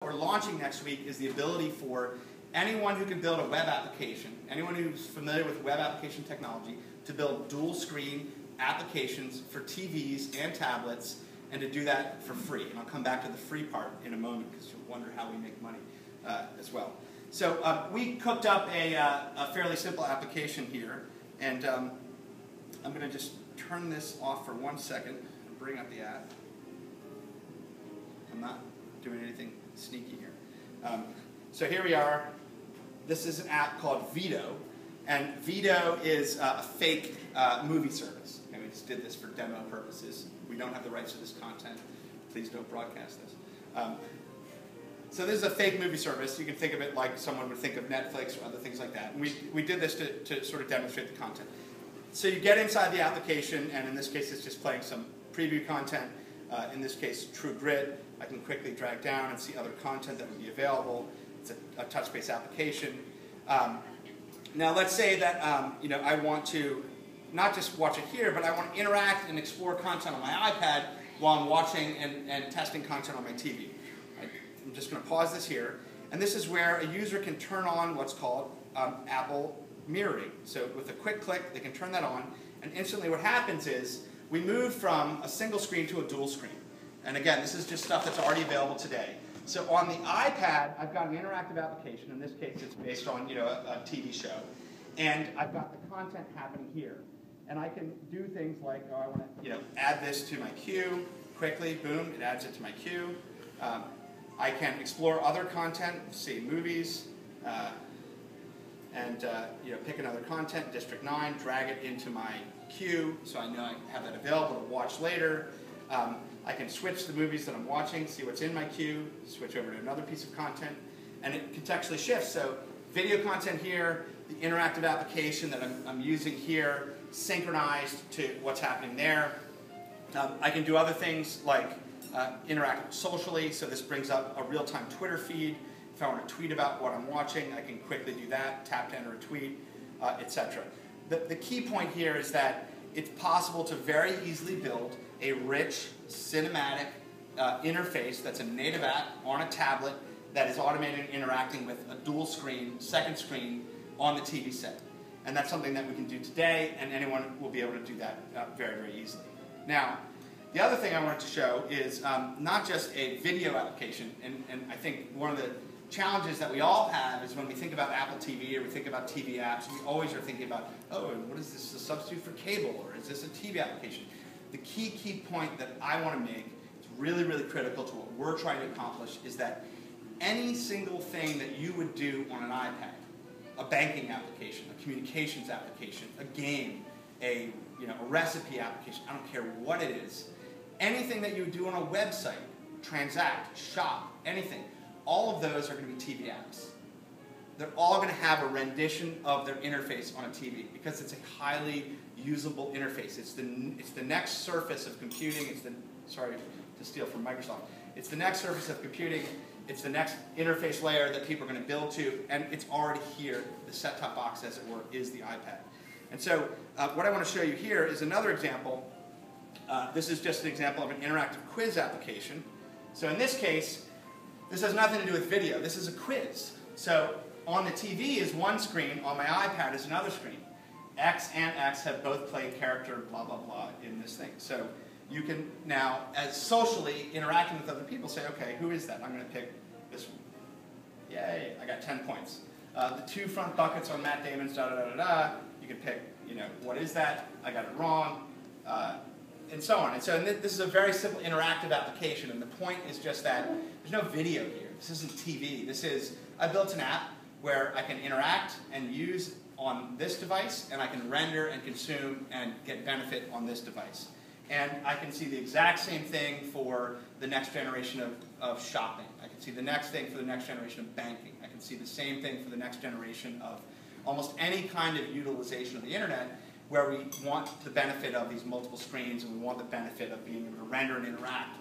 What we're launching next week is the ability for anyone who can build a web application, anyone who's familiar with web application technology, to build dual screen applications for TVs and tablets, and to do that for free. And I'll come back to the free part in a moment because you'll wonder how we make money as well. So we cooked up a fairly simple application here, and I'm going to just turn this off for 1 second and bring up the app. I'm not doing anything sneaky here. So here we are. This is an app called Vedo, and Vedo is a fake movie service. And we just did this for demo purposes. We don't have the rights to this content. Please don't broadcast this. So this is a fake movie service. You can think of it like someone would think of Netflix or other things like that. And we did this to sort of demonstrate the content. So you get inside the application, and in this case it's just playing some preview content. In this case, True Grit. I can quickly drag down and see other content that would be available. It's a touch-based application. Now let's say that I want to not just watch it here, but I want to interact and explore content on my iPad while I'm watching and testing content on my TV. I'm just going to pause this here. And this is where a user can turn on what's called Apple mirroring. So with a quick click, they can turn that on, and instantly what happens is we move from a single screen to a dual screen. And again, this is just stuff that's already available today. So on the iPad, I've got an interactive application. In this case, it's based on a TV show. And I've got the content happening here. And I can do things like, I want to add this to my queue quickly. Boom, it adds it to my queue. I can explore other content, see movies, and pick another content, District 9, drag it into my queue so I know I have that available to watch later. I can switch the movies that I'm watching, see what's in my queue, switch over to another piece of content, and it contextually shifts. So video content here, the interactive application that I'm using here, synchronized to what's happening there. I can do other things like interact socially, so this brings up a real-time Twitter feed. If I want to tweet about what I'm watching, I can quickly do that, tap to enter a tweet, etc. The key point here is that it's possible to very easily build a rich, cinematic interface that's a native app on a tablet that is automated and interacting with a dual screen, second screen on the TV set. And that's something that we can do today, and anyone will be able to do that very, very easily. Now, the other thing I wanted to show is not just a video application, and I think one of the challenges that we all have is when we think about Apple TV or we think about TV apps, we always are thinking about, oh, what is this, a substitute for cable, or is this a TV application? The key point that I want to make, it's really, really critical to what we're trying to accomplish, is that any single thing that you would do on an iPad, a banking application, a communications application, a game, a recipe application, I don't care what it is, anything that you would do on a website, transact, shop, anything, all of those are going to be TV apps. They're all going to have a rendition of their interface on a TV because it's a highly usable interface. It's the next surface of computing. Sorry to steal from Microsoft. It's the next surface of computing. It's the next interface layer that people are going to build to, and it's already here. The set-top box, as it were, is the iPad. And so what I want to show you here is another example. This is just an example of an interactive quiz application. So in this case, this has nothing to do with video. This is a quiz. So on the TV is one screen, on my iPad is another screen. X and X have both played character, blah, blah, blah, in this thing. So you can now, as socially interacting with other people, say, okay, who is that? I'm going to pick this one. Yay, I got 10 points. The two front buckets on Matt Damon's da-da-da-da-da, you can pick, what is that? I got it wrong, and so on. And so this is a very simple interactive application, and the point is just that there's no video here. This isn't TV. I built an app where I can interact and use on this device, and I can render and consume and get benefit on this device. And I can see the exact same thing for the next generation of shopping. I can see the next thing for the next generation of banking. I can see the same thing for the next generation of almost any kind of utilization of the internet where we want the benefit of these multiple screens and we want the benefit of being able to render and interact